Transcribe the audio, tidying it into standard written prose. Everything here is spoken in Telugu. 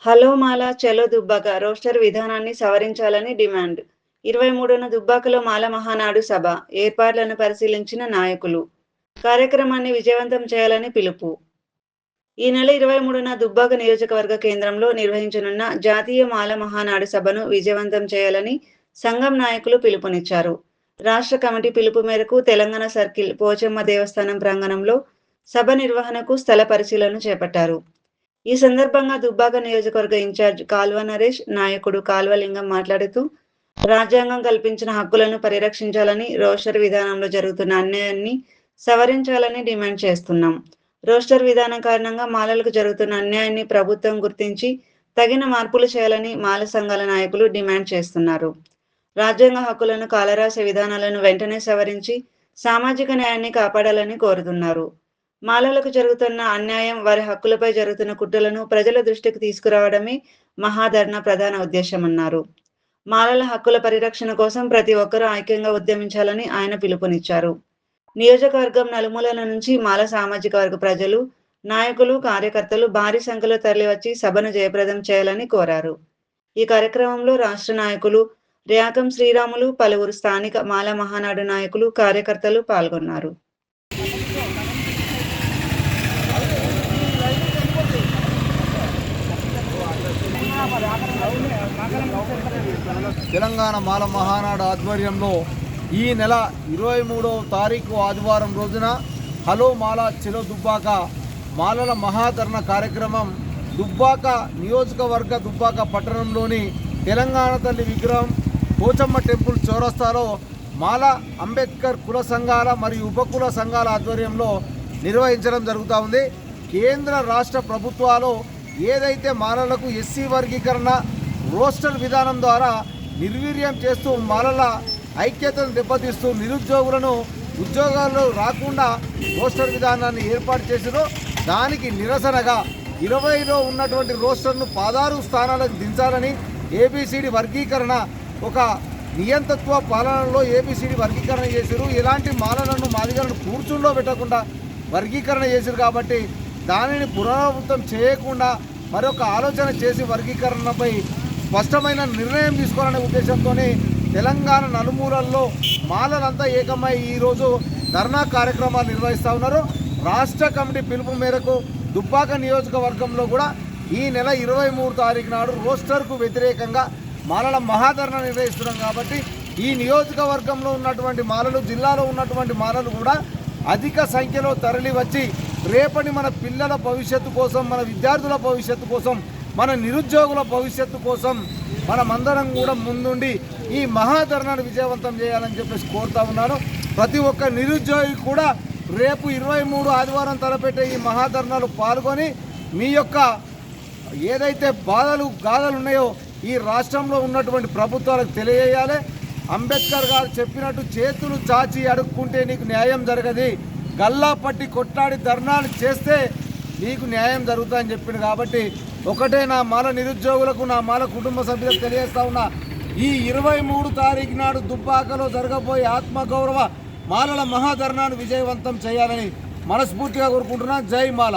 హలో మాల చలో దుబ్బాక రోస్టర్ విధానాన్ని సవరించాలని డిమాండ్. 23న దుబ్బాకలో మాల మహానాడు సభ ఏర్పాట్లను పరిశీలించిన నాయకులు. కార్యక్రమాన్ని విజయవంతం చేయాలని పిలుపు. ఈ నెల 23న దుబ్బాక నియోజకవర్గ కేంద్రంలో నిర్వహించనున్న జాతీయ మాల మహానాడు సభను విజయవంతం చేయాలని సంఘం నాయకులు పిలుపునిచ్చారు. రాష్ట్ర కమిటీ పిలుపు మేరకు తెలంగాణ సర్కిల్ పోచమ్మ దేవస్థానం ప్రాంగణంలో సభ నిర్వహణకు స్థల పరిశీలన చేపట్టారు. ఈ సందర్భంగా దుబ్బాక నియోజకవర్గ ఇన్ఛార్జ్ కాల్వ నరేష్, నాయకుడు కాల్వలింగం మాట్లాడుతూ రాజ్యాంగం కల్పించిన హక్కులను పరిరక్షించాలని, రోస్టర్ విధానంలో జరుగుతున్న అన్యాయాన్ని సవరించాలని డిమాండ్ చేస్తున్నాం. రోస్టర్ విధానం కారణంగా మాలలకు జరుగుతున్న అన్యాయాన్ని ప్రభుత్వం గుర్తించి తగిన మార్పులు చేయాలని మాల సంఘాల నాయకులు డిమాండ్ చేస్తున్నారు. రాజ్యాంగ హక్కులను కాలరాసే విధానాలను వెంటనే సవరించి సామాజిక న్యాయాన్ని కాపాడాలని కోరుతున్నారు. మాలలకు జరుగుతున్న అన్యాయం, వారి హక్కులపై జరుగుతున్న కుట్రలను ప్రజల దృష్టికి తీసుకురావడమే మహాధర్నా ప్రధాన ఉద్దేశమన్నారు. మాలల హక్కుల పరిరక్షణ కోసం ప్రతి ఒక్కరూ ఐక్యంగా ఉద్యమించాలని ఆయన పిలుపునిచ్చారు. నియోజకవర్గం నలుమూలల నుంచి మాల సామాజిక వర్గ ప్రజలు, నాయకులు, కార్యకర్తలు భారీ సంఖ్యలో తరలివచ్చి సభను జయప్రదం చేయాలని కోరారు. ఈ కార్యక్రమంలో రాష్ట్ర నాయకులు ర్యాకం శ్రీరాములు, పలువురు స్థానిక మాల మహానాడు నాయకులు, కార్యకర్తలు పాల్గొన్నారు. తెలంగాణ మాల మహానాడు ఆధ్వర్యంలో ఈ నెల 23వ తారీఖు ఆదివారం రోజున హలో మాల చెలో దుబ్బాక మాలల మహాధరణ కార్యక్రమం దుబ్బాక నియోజకవర్గ దుబ్బాక పట్టణంలోని తెలంగాణ తల్లి విగ్రహం పోచమ్మ టెంపుల్ చౌరస్తాలో మాల అంబేద్కర్ కుల సంఘాల మరియు ఉపకుల సంఘాల ఆధ్వర్యంలో నిర్వహించడం జరుగుతూ ఉంది. కేంద్ర రాష్ట్ర ప్రభుత్వాలు ఏదైతే మాలలకు ఎస్సీ వర్గీకరణ రోస్టర్ విధానం ద్వారా నిర్వీర్యం చేస్తూ మాలల ఐక్యతను దెబ్బతీస్తూ నిరుద్యోగులను ఉద్యోగాల్లో రాకుండా రోస్టర్ విధానాన్ని ఏర్పాటు చేసిరో దానికి నిరసనగా 20లో ఉన్నటువంటి రోస్టర్ను 16 స్థానాలకు దించాలని ఏబిసిడి వర్గీకరణ ఒక నియంతత్వ పాలనలో ఏబిసిడి వర్గీకరణ చేసిరు. ఇలాంటి మాలలను మాదిగలను కూర్చుండో పెట్టకుండా వర్గీకరణ చేసిరు కాబట్టి దానిని పునరావృతం చేయకుండా మరొక ఆలోచన చేసి వర్గీకరణపై స్పష్టమైన నిర్ణయం తీసుకోవాలనే ఉద్దేశంతో తెలంగాణ నలుమూలల్లో మాలలంతా ఏకమై ఈరోజు ధర్నా కార్యక్రమాలు నిర్వహిస్తూ ఉన్నారు. రాష్ట్ర కమిటీ పిలుపు మేరకు దుబ్బాక నియోజకవర్గంలో కూడా ఈ నెల 23 తారీఖు నాడు రోస్టర్కు వ్యతిరేకంగా మాలల మహాధరణ నిర్వహిస్తున్నాం కాబట్టి ఈ నియోజకవర్గంలో ఉన్నటువంటి మాలలు, జిల్లాలో ఉన్నటువంటి మాలలు కూడా అధిక సంఖ్యలో తరలి వచ్చి రేపటి మన పిల్లల భవిష్యత్తు కోసం, మన విద్యార్థుల భవిష్యత్తు కోసం, మన నిరుద్యోగుల భవిష్యత్తు కోసం మనమందరం కూడా ముందుండి ఈ మహాధరణను విజయవంతం చేయాలని చెప్పేసి కోరుతా ఉన్నాను. ప్రతి ఒక్క నిరుద్యోగి కూడా రేపు 23 ఆదివారం తలపెట్టే ఈ మహాధరణలు పాల్గొని మీ యొక్క ఏదైతే గాథలు ఉన్నాయో ఈ రాష్ట్రంలో ఉన్నటువంటి ప్రభుత్వాలకు తెలియజేయాలి. అంబేద్కర్ గారు చెప్పినట్టు చేతులు చాచి అడుక్కుంటే నీకు న్యాయం జరగదు, గల్లా పట్టి కొట్లాడి ధర్నాలు చేస్తే నీకు న్యాయం జరుగుతుందని చెప్పింది. కాబట్టి ఒకటే నా మాల నిరుద్యోగులకు, నా మాల కుటుంబ సభ్యులకు తెలియజేస్తా ఉన్నా, ఈ 23 తారీఖు నాడు దుబ్బాకలో జరగబోయే ఆత్మగౌరవ మాలల మహాధర్నాను విజయవంతం చేయాలని మనస్ఫూర్తిగా కోరుకుంటున్నా. జై మాల.